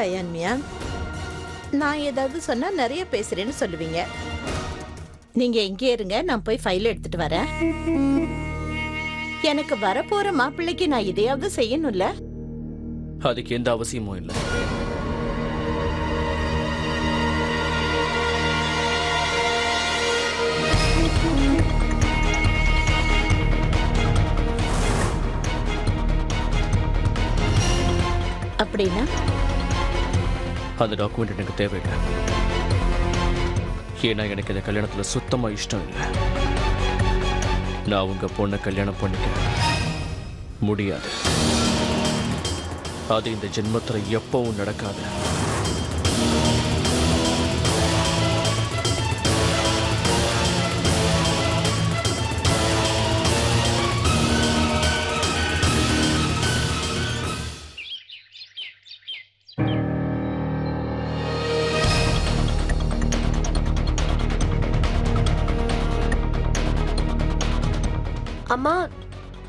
அயான்மியா, நான் ஏதாவது சொன்னா நிறைய பேசுறேன்னு சொல்லுவீங்க. நீங்க எங்கே இருங்க, நான் போய் ஃபைல் எடுத்துட்டு வரேன். எனக்கு வரப்போற மாப்பிள்ளைக்கு நான் இதையாவது செய்யணும்ல. அதுக்கு எந்த அவசியமும் இல்லை. அப்படின்னா அந்த டாக்குமெண்ட் எனக்கு தேவையில்லை. ஏன்னா எனக்கு இந்த கல்யாணத்துல சுத்தமா இஷ்டம் இல்லை. நான் உங்க பொண்ணை கல்யாணம் பண்ணிக்க முடியாது. அது இந்த ஜென்மத்துல எப்பவும் நடக்காது. அம்மா,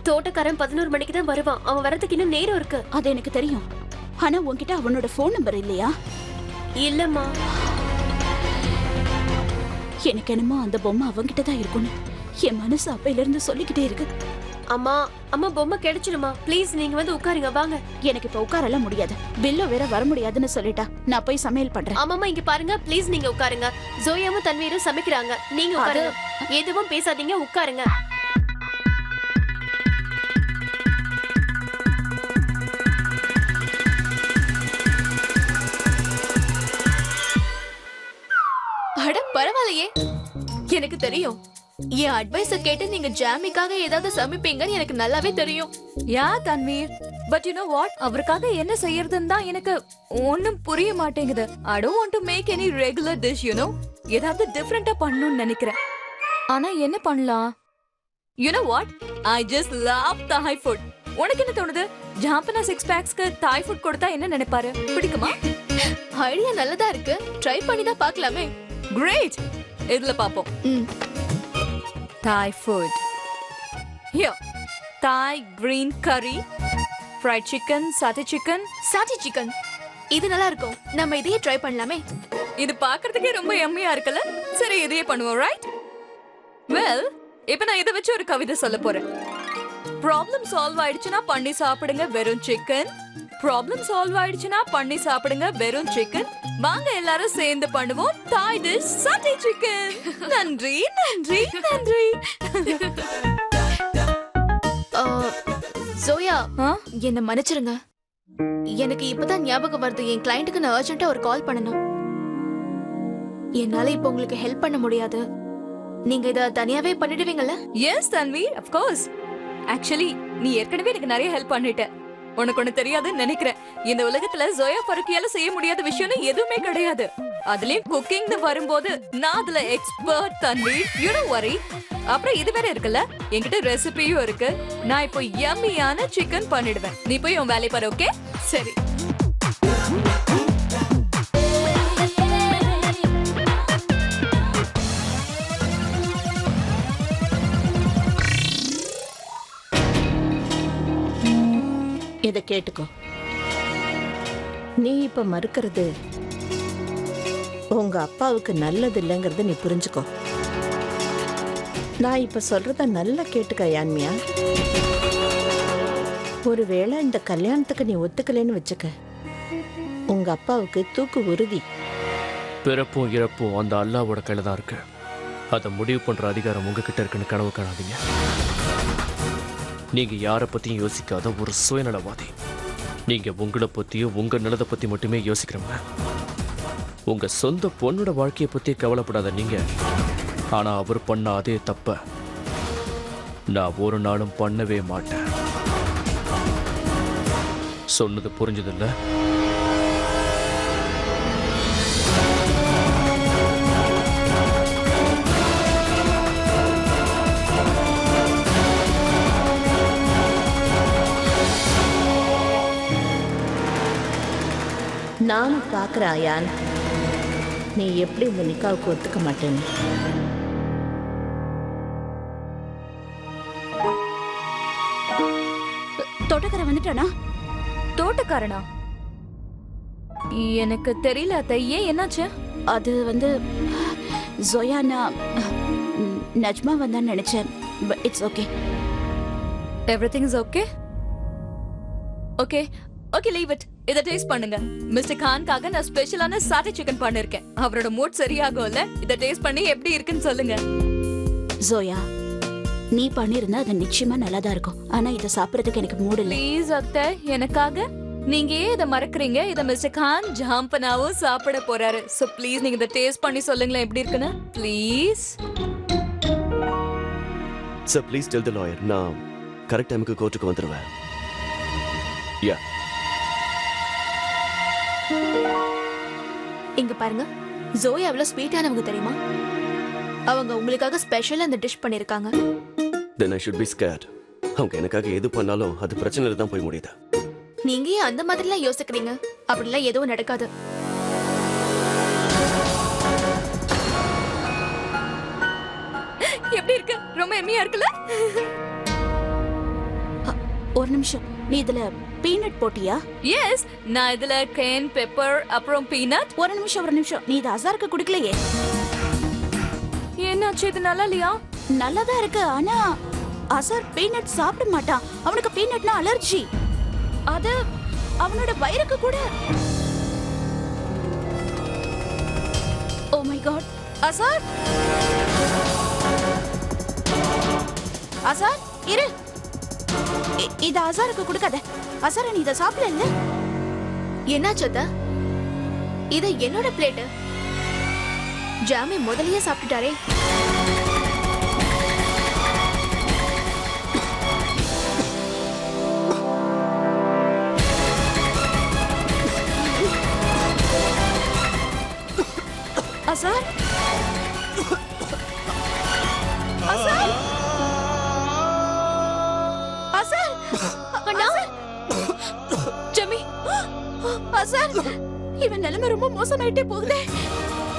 தோட்டக்காரன் 11 மணிக்கு தான் வருவான். அவன் வரதுக்கு இன்னும் நேரம் இருக்கு. அது எனக்கு தெரியும். ஆனா உன்கிட்ட அவனோட போன் நம்பர் இல்லையா? இல்லம்மா. எனக்கு என்னமோ அந்த பொம்மை அவன்கிட்ட தான் இருக்கும்னு என் மனசு அப்பையில இருந்து சொல்லிக்கிட்டே இருக்கு. அம்மா, அம்மா பொம்மை கிடைச்சிடுமா? ப்ளீஸ் நீங்க வந்து உட்காருங்க, வாங்க. எனக்கு இப்ப உட்காரலாம் முடியாது. பில்லு வேற வர முடியாதுன்னு சொல்லிட்டா. நான் போய் சமையல் பண்றேன். ஆமாமா, இங்க பாருங்க, ப்ளீஸ் நீங்க உட்காருங்க. ஜோயாவும் தன்வீரும் சமைக்கிறாங்க. நீங்க உட்காருங்க. எதுவும் பேசாதீங்க, உட்காருங்க. அட பரவாயில்லையே, எனக்கு தெரியும். என் அட்வைஸ கேட்டு நீங்க ஜாமிக்காக ஏதாவது சமைப்பீங்கன்னு எனக்கு நல்லாவே தெரியும். Yeah Tanveer, but you know what, அவருக்காக என்ன செய்யறதுன்னு தான் எனக்கு ஒன்னும் புரிய மாட்டேங்குது. I don't want to make any regular dish, you know. ஏதாவது டிஃபரெண்டா பண்ணணும்னு நினைக்கிறேன். ஆனா என்ன பண்ணலாம்? You know what? I just love Thai food. உனக்கு என்ன தோணுது? ஜாம்பனா 6 பேக்ஸ்க்கு Thai food கொடுத்தா என்ன நினைப்பாரு? பிடிக்குமா? ஐடியா நல்லதா இருக்கு. ட்ரை பண்ணி தான் பார்க்கலாமே. Great. இதுல பாப்போம். Thai food. Here. Thai green curry, fried chicken, satay chicken. சாட்டி சிக்கன். இது நல்லா இருக்கும். நம்ம இதையே ட்ரை பண்ணலாமே. இது பார்க்கிறதுக்கே ரொம்ப யம்மியா இருக்குல்ல? சரி, இதையே பண்ணுவோம், ரைட்? Well, இப்போ நான் இதை வச்சு ஒரு கவிதை சொல்ல போறேன். ப்ராப்ளம் சால்வ் ஆயிடுச்சுனா பண்ணி சாப்பிடுங்க வெறும் சிக்கன். ப்ராப்ளம் சால்வ் ஆயிடுச்சுனா பண்ணி சாப்பிடுங்க வெறும் சிக்கன். வாங்க எல்லாரும் சேர்ந்து பண்ணுவோம் தாய் டிஷ் சாட்டே சிக்கன். நன்றி நன்றி நன்றி. ஜோயா, என்ன மன்னிச்சிருங்க. எனக்கு இப்பதான் ஞாபகம் வருது, என் கிளையண்ட்டுக்கு நான் அர்ஜென்ட்டா ஒரு கால் பண்ணணும். என்னால இப்ப உங்களுக்கு ஹெல்ப் பண்ண முடியாது. நீங்க இத தனியாவே பண்ணிடுவீங்கல்ல? Yes Tanvi, of course. Actually நீ ஏற்கனவே எனக்கு நிறைய ஹெல்ப் பண்ணிட்ட. உனக்கு ஒண்ணு தெரியாதுன்னு நினைக்கிறேன். இந்த உலகத்துல ஜோயா பருக்கியால செய்ய முடியாத விஷயம்னு எதுவுமே கிடையாது. அதுலயும் குக்கிங்னு வரும்போது நான் அதுல expert Tanvi. You don't worry. அப்புறம் இது வேற இருக்குல்ல, என்கிட்ட ரெசிபியும் இருக்கு. நான் இப்போ யம்மியான சிக்கன் பண்ணிடுவேன். நீ போய் உன் வேலையை பாரு, ஓகே? சரி. இத கேட்டுக்கோ. நீ இப்ப மறுக்கிறது உங்க அப்பாவுக்கு நல்லது இல்லைங்கிறத நீ புரிஞ்சுக்கோ. நான் இப்ப சொல்றத நல்லா கேட்டுக்க அயான்மியா. ஒருவேளை இந்த கல்யாணத்துக்கு நீ ஒத்துக்கலைன்னு வச்சுக்க, உங்க அப்பாவுக்கு தூக்கு உறுதி. பிறப்பும் இறப்பும் அந்த அல்லாவோட கையில தான் இருக்கு. அதை முடிவு பண்ற அதிகாரம் உங்ககிட்ட இருக்குன்னு கனவு காணாதீங்க. நீங்க யாரை பத்தியும் யோசிக்காத ஒரு சுயநலவாதி. நீங்க உங்களை பத்தியும் உங்க நிலத்தை பத்தி மட்டுமே யோசிக்கிறவங்க. உங்க சொந்த பொண்ணோட வாழ்க்கையை பத்தி கவலைப்படாத நீங்க. ஆனா அவர் பண்ண அதே தப்ப நான் ஒரு நாளும் பண்ணவே மாட்டேன். சொன்னது புரிஞ்சதில்ல? நானும் பார்க்குறேன் அயான், நீ எப்படி இந்த நிக்காவுக்கு ஒத்துக்க மாட்டேன்னு. தோட்டக்காரன் வந்துட்டானா? தோட்டக்காரனா? எனக்கு தெரியல அத்தை, ஏன் என்னாச்சு? அது வந்து ஜோயா நான் நஜ்மா வந்தான்னு நினைச்சேன். But it's okay. Everything is okay. Okay okay, leave it. இத டேஸ்ட் பண்ணுங்க. மிஸ்டர் கான்காக நான் ஸ்பெஷலான சாட்டை சிக்கன் பண்ணிருக்கேன். அவரோட மூட் சரியாகும்ல. இத டேஸ்ட் பண்ணி எப்படி இருக்குன்னு சொல்லுங்க. ஜோயா, நீ பண்ணிருந்தா அது நிச்சயமா நல்லா தான் இருக்கும். ஆனா இத சாப்பிடுறதுக்கு எனக்கு மூட் இல்ல. ப்ளீஸ் அத்தை, எனக்காக நீங்க ஏன் இத மறக்கறீங்க? இத மிஸ்டர் கான் ஜாம்பனாவும் சாப்பிட போறாரு. சோ ப்ளீஸ் நீங்க இத டேஸ்ட் பண்ணி சொல்லுங்களேன் எப்படி இருக்குன்னு. Please sir, please tell the lawyer நான் கரெக்ட் டைமுக்கு கோர்ட்டுக்கு வந்துருவேன். யா. இங்க பாருங்க, ஜோயா எவ்வளவு ஸ்வீட்டானவங்க தெரியுமா? அவங்க உங்களுக்காக ஸ்பெஷலா அந்த டிஷ் பண்ணிருக்காங்க. Then I should be scared. அவங்க எனக்காக எது பண்ணாலும் அது பிரச்சனையில தான் போய் முடியுது. நீங்க ஏன் அந்த மாதிரிலாம் யோசிக்கிறீங்க? அப்படிலாம் எதுவும் நடக்காது. எப்படி இருக்கு? ரொம்ப எம்மியா இருக்குல்ல? ஒரு நிமிஷம், நீ இதுல பீனட் போட்டியா? எஸ், நான் இதுல கேன் பெப்பர் அப்புறம் பீனட். ஒரு நிமிஷம், நீ இது அசாருக்கு குடுக்கலையே. என்னாச்சு, இது நல்லா இல்லையா? நல்லாதான் இருக்கு, ஆனா அசார் பீனட் சாப்பிட மாட்டான். அவனுக்கு பீனட்னா அலர்ஜி. அது அவனோட வயிறுக்கு கூட. Oh my God. Azhar, Azhar இரு. இத அசாருக்கு கொடுக்காத. அசார, நீ இத சாப்பிடல. என்னாச்சு அத்தை? இது என்னோட பிளேட். ஜாமி முதல்லயே சாப்பிட்டுட்டாரே. அசார், அசார், அசார், அண்ணா, ஜமி, அசார், இவன் நிலைமை ரொம்ப மோசமாயிட்டே போகுதே.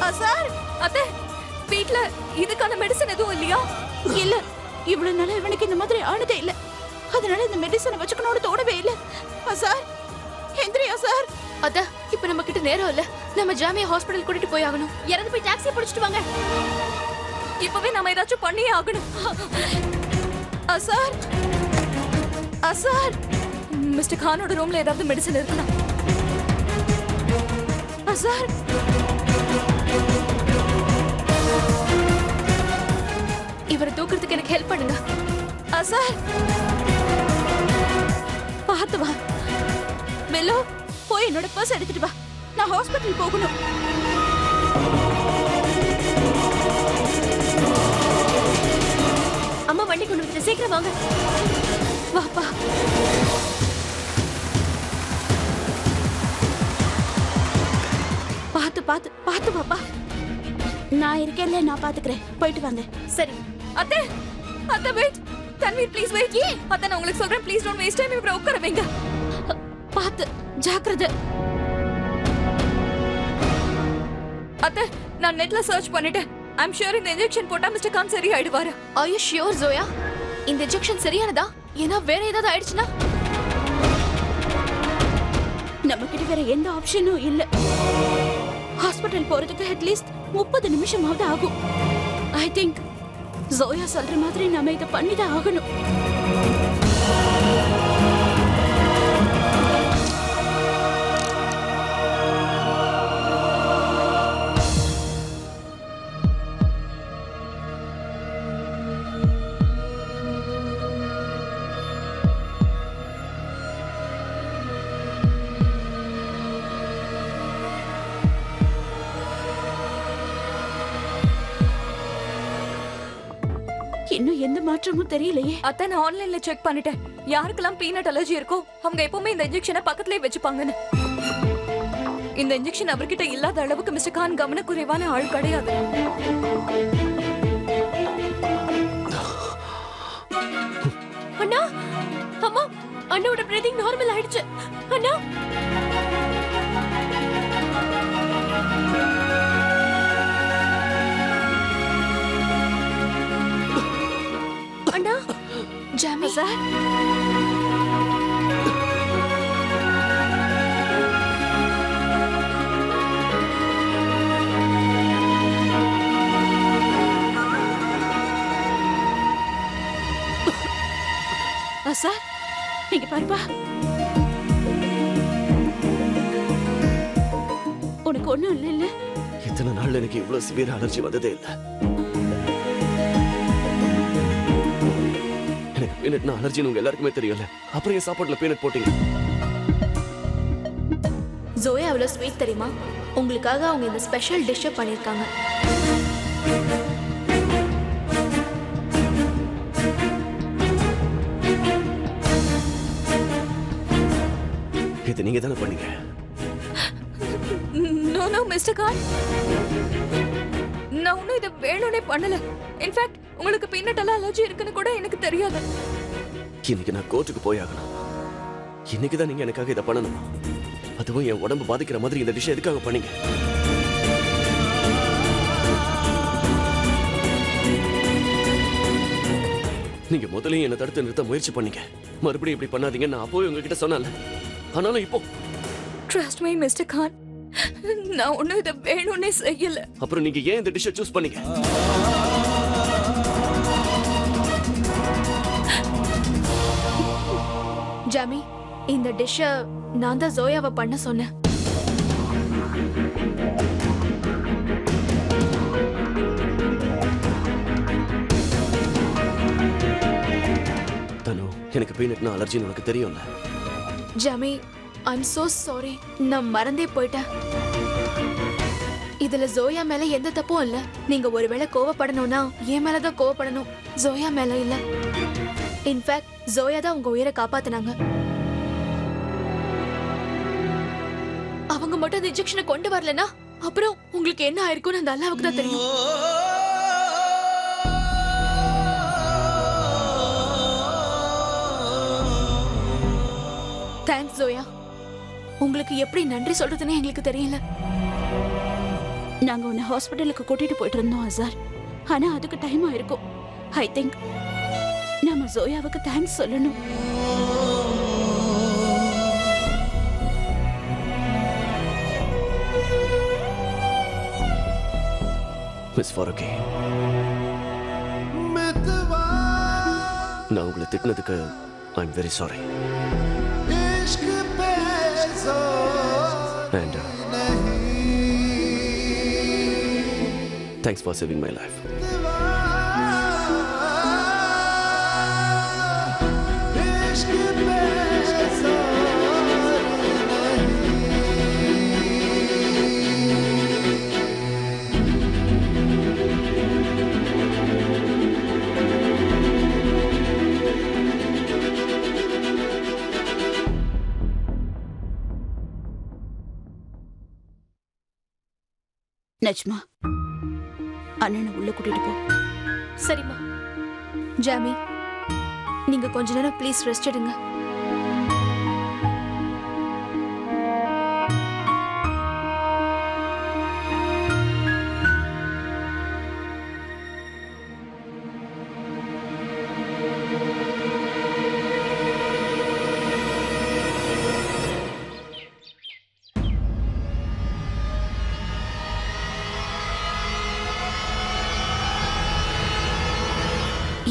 அசார், அத்தை, வீட்ல இதுக்கான மெடிசன் எதுவும் இல்லையா? இல்ல, இவ்வளவு நாளா இவனுக்கு இந்த மாதிரி ஆனதே இல்ல. அதனால இந்த மெடிசனை வச்சுக்கணும்னு தோணவே இல்ல. அசார், எந்திரி அசார். அத்தை, இப்ப நம்ம கிட்ட நேரம் இல்ல. நம்ம ஜாமியை ஹாஸ்பிடல் கூட்டிட்டு போய் ஆகணும். இறந்து போய் டாக்ஸி பிடிச்சிட்டு வாங்க. இப்பவே நம்ம ஏதாச்சும் பண்ணியே ஆகணும். அசார், அசார், மிஸ்டர் கானோட ரூம்ல ஏதாவது மெடிசன் இருக்கலாம். அசார், இவரை தூக்குறதுக்கு எனக்கு ஹெல்ப் பண்ணுங்க. அசார், பார்த்து வா. மெல்லோ, போய் என்னோட பர்ஸ் எடுத்துட்டு வா. நான் ஹாஸ்பிடல் போகணும். அம்மா வண்டி கொண்டு வந்துட்டு சீக்கிரம் வாங்க. வாப்பா. பார்த்து பார்த்து பார்த்து வாப்பா. நான் இருக்கேன்ல, நான் பாத்துக்கிறேன். போயிட்டு வாங்க. சரி. அத்தை, அத்தை வெயிட். Tanveer please wait. அத்தை, நான் உங்களுக்கு சொல்றேன், ப்ளீஸ் டோன்ட் வேஸ்ட் டைம். இவரை உட்கார வைங்க. பார்த்து, ஜாக்கிரதை. அத்தை, நான் நெட்ல சர்ச் பண்ணிட்டேன். ஐம் ஷூர் இந்த இன்ஜெக்ஷன் போட்டா மிஸ்டர் கான் சரி ஆயிடுவாரு. Are you sure Zoya? இந்த இன்ஜெக்ஷன் சரியானதா? ஏன்னா வேற ஏதாவது ஆயிடுச்சுன்னா? நம்ம கிட்ட வேற எந்த ஆப்ஷனும் இல்ல. ஹாஸ்பிடல் போறதுக்கு அட்லீஸ்ட் 30 நிமிஷமாவது ஆகும். ஐ திங்க் ஜோயா சொல்ற மாதிரி நாம இத பண்ணிதான் ஆகணும். இன்னும் எந்த மாற்றமும் தெரியலையே. அத்தை, நான் ஆன்லைன்ல செக் பண்ணிட்டேன். யாருக்கெல்லாம் பீனட் அலர்ஜி இருக்கோ அவங்க எப்பவுமே இந்த இன்ஜெக்ஷனை பக்கத்துலயே வச்சுப்பாங்கன்னு. இந்த இன்ஜெக்ஷன் அவர்கிட்ட இல்லாத அளவுக்கு மிஸ்டர் கான் கவனக்குறைவான ஆள் கிடையாது. அண்ணா, அம்மா, அண்ணாவோட பிரீதிங் நார்மல் ஆயிடுச்சு. அண்ணா, அண்ணா, ஜாமி சார், சார் நீங்க பாருப்பா, உனக்கு ஒண்ணும் இல்ல இல்ல? இத்தனை நாள் எனக்கு இவ்வளவு சிவியர் அலர்ஜி வந்ததே இல்லை. எனக்கு பீனட்னா அலர்ஜின்னு உங்க எல்லாருக்குமே தெரியல. அப்புறம் என் சாப்பாட்டுல பீனட் போட்டீங்க. ஜோயா அவ்வளவு ஸ்வீட் தெரியுமா? உங்களுக்காக அவங்க இந்த ஸ்பெஷல் டிஷ்ஷை பண்ணிருக்காங்க. இது நீங்க தானே பண்ணீங்க? நோ நோ மிஸ்டர் கான், நான் ஒன்னும் இதை வேணும்னே பண்ணல. இன்ஃபேக்ட் உங்களுக்கு பீனட் எல்லாம் அலர்ஜி இருக்குன்னு கூட எனக்கு தெரியாது. இன்னைக்கு நான் கோர்ட்டுக்கு போயாகணும். இன்னைக்கு தான் நீங்க எனக்காக இதை பண்ணணுமா? அதுவும் என் உடம்பு பாதிக்கிற மாதிரி இந்த டிஷ் எதுக்காக பண்ணீங்க? நீங்க முதலையும் என்ன தடுத்து நிறுத்த முயற்சி பண்ணீங்க. மறுபடியும் இப்படி பண்ணாதீங்க நான் அப்போவே உங்ககிட்ட சொன்னல. ஆனாலும் இப்போ ட்ரஸ்ட் மீ மிஸ்டர் கான், நான் ஒன்னும் இதை வேணும்னே செய்யல. அப்புறம் நீங்க ஏன் இந்த டிஷ்ஷை சூஸ் பண்ணீங்க? ஜாமி, இந்த டிஷ்ஷை நான் தான் ஜோயாவை பண்ண சொன்னேன். தனு, எனக்கு பீனட்னா அலர்ஜின்னு உனக்கு தெரியும்ல. ஜாமி, ஐம் சோ சாரி. நான் மறந்தே போயிட்டேன். இதுல ஜோயா மேல எந்த தப்பும் இல்ல. நீங்க ஒருவேளை கோவப்படணும்னா என் மேலதான் கோவப்படணும், ஜோயா மேல இல்ல. இன்ஃபேக்ட் ஜோயா தான் உங்க உயிரை காப்பாத்தினாங்க. அவங்க மட்டும் அந்த இன்ஜெக்ஷனை கொண்டு வரலனா அப்புறம் உங்களுக்கு என்ன ஆயிருக்கும்னு அந்த அல்லாவுக்கு தான் தெரியும். தேங்க்ஸ் ஜோயா. உங்களுக்கு எப்படி நன்றி சொல்றதுன்னு எங்களுக்கு தெரியல. நாங்க உன்னை ஹாஸ்பிட்டலுக்கு கூட்டிட்டு போயிட்டு இருந்தோம் அசார். ஆனா அதுக்கு டைம் ஆயிருக்கும். ஐ திங்க் நாம ஜோயாவுக்கு தேங்க்ஸ் சொல்லணும். மிஸ் ஃபாரூகி, நான் உங்களை திட்டினதுக்கு I am very sorry. And thanks for saving my life. Najma, அண்ணனை உள்ள கூட்டிட்டு போ. சரிம்மா. ஜாமி, நீங்க கொஞ்ச நேரம் ப்ளீஸ் ரெஸ்ட் எடுங்க.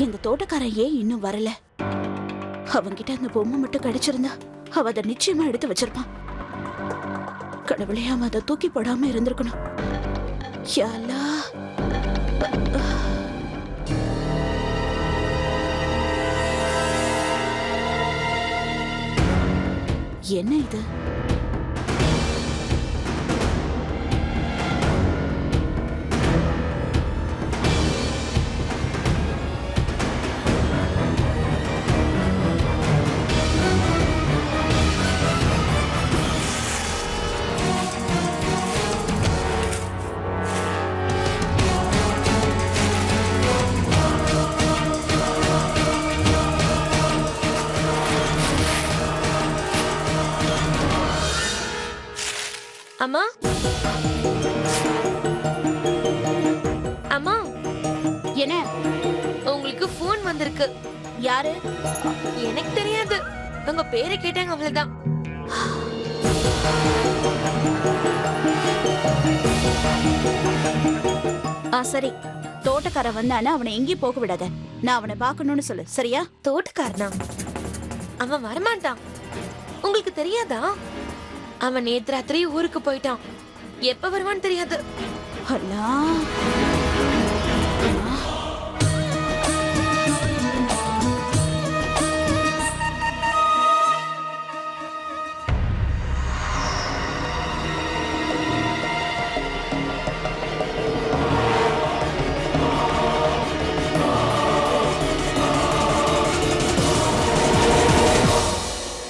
எங்க தோட்டக்காரன் ஏன் இன்னும் வரல? அவன்கிட்ட அந்த பொம்மை மட்டும் கிடைச்சிருந்தா அவ அதை நிச்சயமா எடுத்து வச்சிருப்பான். கடவுளே, அவன் அதை தூக்கி போடாம இருந்திருக்கணும். யா அல்லாஹ். என்ன இது? அம்மா, அம்மா, என்ன? உங்களுக்கு ஃபோன் வந்திருக்கு. யாரு? எனக்கு தெரியாது. உங்க பேரை கேட்டாங்க, அவ்வளவுதான். சரி, தோட்டக்காரன் வந்தானா அவனை எங்கேயும் போக விடாத. நான் அவனை பார்க்கணும்னு சொல்லு, சரியா? தோட்டக்காரனா? அவன் வரமாட்டான். உங்களுக்கு தெரியாதா? அவன் நேத்து ராத்திரி ஊருக்கு போயிட்டான். எப்ப வருவான்னு தெரியாது. அல்லா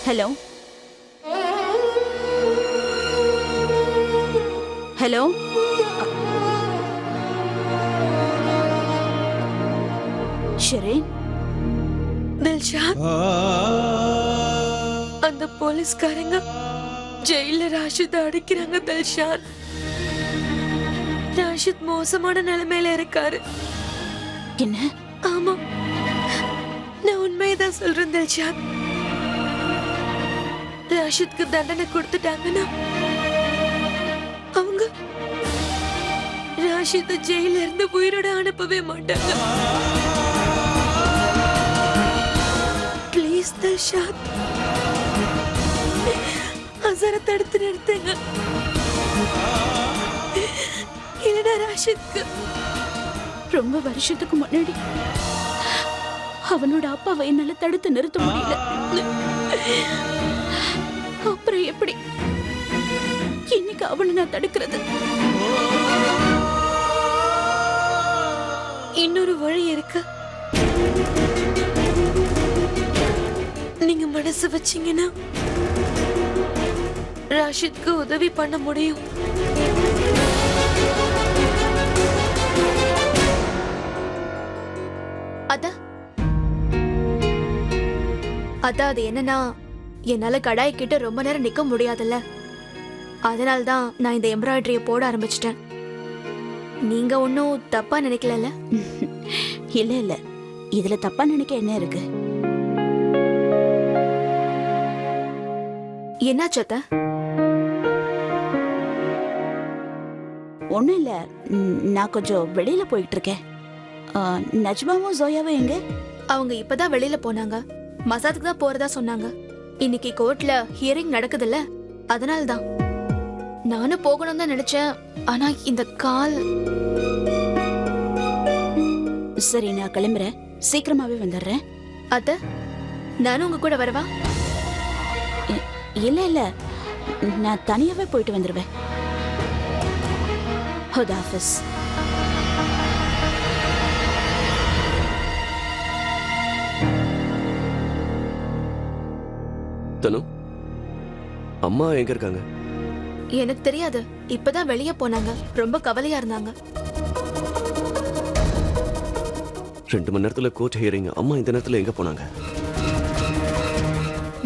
ஹலோ ஹலோ ஷெரீன், தில்ஷாத், அந்த போலீஸ்காரங்க ஜெயில ராஷித் அடிக்கிறாங்க. தில்ஷாத், ராஷித் மோசமான நிலைமையில இருக்காரு. என்ன? ஆமா, நான் உண்மையதான் சொல்றேன் தில்ஷாத். ராஷித்க்கு தண்டனை கொடுத்துட்டாங்கன்னா அவங்க ராஷித் ஜெயில இருந்து உயிரோட அனுப்பவே மாட்டாங்க. ப்ளீஸ் தில்ஷாத், அசரை தடுத்து நிறுத்துங்க. இல்லடா ராஷித்க்கு ரொம்ப வருஷத்துக்கு முன்னாடி அவனோட அப்பாவை என்னால தடுத்து நிறுத்த முடியல. அப்புறம் எப்படி இன்னைக்கு அவளை நான் தடுக்கிறது? இன்னொரு வழி இருக்கு. நீங்க மனசு வச்சீங்கன்னா ராஷித்க்கு உதவி பண்ண முடியும். அதான் அது என்னன்னா, என்னால கடாய் கிட்ட ரொம்ப நேரம் நிக்க முடியாதுல்ல. அதனால்தான் நான் இந்த எம்ப்ராய்டரிய போட ஆரம்பிச்சிட்டேன். நீங்க ஒன்னும் தப்பா நினைக்கல? இல்ல இல்ல, இதுல தப்பா நினைக்க என்ன இருக்கு? என்னாச்சு அத்தை? ஒண்ணும் இல்ல, நான் கொஞ்சம் வெளியில போயிட்டு இருக்கேன். நஜ்மாவும் ஜோயாவும் எங்க? அவங்க இப்பதான் வெளியில போனாங்க. மசாத்துக்கு தான் போறதா சொன்னாங்க. இன்னைக்கு கோர்ட்ல ஹியரிங் நடக்குதுல்ல, அதனால்தான். நானும் போகணும் தான் நினைச்சேன். ஆனா இந்த கால். சரி, நான் கிளம்புறேன். சீக்கிரமாவே வந்துடுறேன். அத்த, நானும் உங்க கூட வரவா? இல்ல இல்ல, நான் தனியாவே போயிட்டு வந்துருவேன். ஹுதாஃபிஸ். தனு, அம்மா எங்க இருக்காங்க? எனக்கு தெரியாது. இப்பதான் வெளியே போனாங்க. ரொம்ப கவலையா இருந்தாங்க. 2 மணி நேரத்துல கோர்ட் ஹியரிங். அம்மா இந்த நேரத்துல எங்க போனாங்க?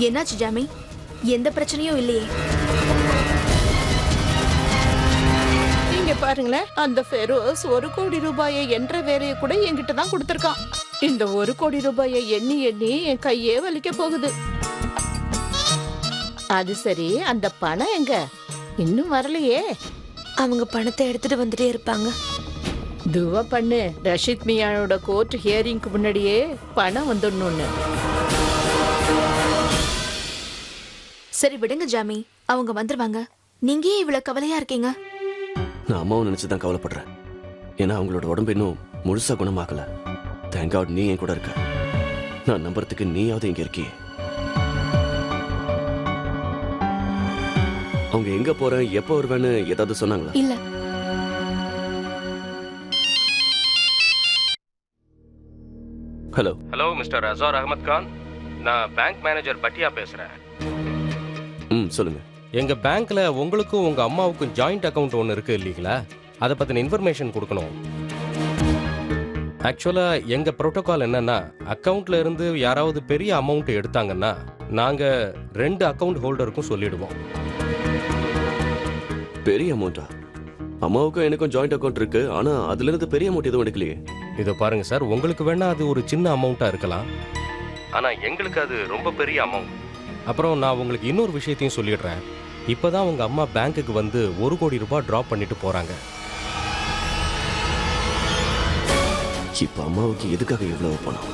என்னாச்சு ஜாமி? எந்த பிரச்சனையும் இல்லையே. இங்க பாருங்களேன், அந்த ஃபெரோஸ் 1 கோடி ரூபாயை என்ற வேலையை கூட என்கிட்ட தான் கொடுத்திருக்கான். இந்த 1 கோடி ரூபாயை எண்ணி எண்ணி என் கையே வலிக்க போகுது. அது சரி, அந்த பணம் எங்க? இன்னும் வரலையே. அவங்க பணத்தை எடுத்துட்டு வந்துட்டே இருப்பாங்க. துவா பண்ணு, ரஷித் மியானோட கோர்ட் ஹியரிங்க்கு முன்னாடியே பணம் வந்துடணும்னு. சரி விடுங்க ஜாமி, அவங்க வந்துருவாங்க. நீங்க ஏன் இவ்வளவு கவலையா இருக்கீங்க? நான் அம்மாவை நினைச்சுதான் கவலைப்படுறேன். ஏன்னா அவங்களோட உடம்பு இன்னும் முழுசா குணமாகல. தேங்க் காட் நீ என் கூட இருக்க. நான் நம்புறதுக்கு நீயாவது இங்க இருக்கியே. அவங்க எங்க போறேன், எப்போ வருவேன்னு ஏதாவது சொன்னாங்களா? இல்ல. Hello hello mister Azhar Ahmed Khan, நான் பேங்க் மேனேஜர் பட்டியா பேசுறேன். சொல்லுங்க. எங்க பேங்க்ல உங்களுக்கும் உங்க அம்மாவுக்கும் ஜாயிண்ட் அக்கவுண்ட் ஒன்று இருக்கு இல்லீங்களா? அதை பத்தின இன்ஃபர்மேஷன் கொடுக்கணும். ஆக்சுவலா எங்க புரோட்டோகால் என்னன்னா, அக்கவுண்ட்ல இருந்து யாராவது பெரிய அமௌண்ட் எடுத்தாங்கன்னா நாங்க 2 அக்கவுண்ட் ஹோல்டருக்கும் சொல்லிடுவோம். பெரிய அமௌண்டா? அம்மாவுக்கும் எனக்கும் ஜாயிண்ட் அக்கவுண்ட் இருக்கு. ஆனா அதுல இருந்து பெரிய அமௌண்ட் எதுவும் எடுக்கலையே. இதை பாருங்க சார், உங்களுக்கு வேணா அது ஒரு சின்ன அமௌண்ட்டா இருக்கலாம், ஆனா எங்களுக்கு அது ரொம்ப பெரிய அமௌண்ட். அப்புறம் நான் உங்களுக்கு இன்னொரு விஷயத்தையும் சொல்லிடுறேன். இப்பதான் உங்க அம்மா பேங்க்குக்கு வந்து 1 கோடி ரூபாய் டிராப் பண்ணிட்டு போறாங்க. இப்ப அம்மாவுக்கு எதுக்காக இவ்வளவு பணம்?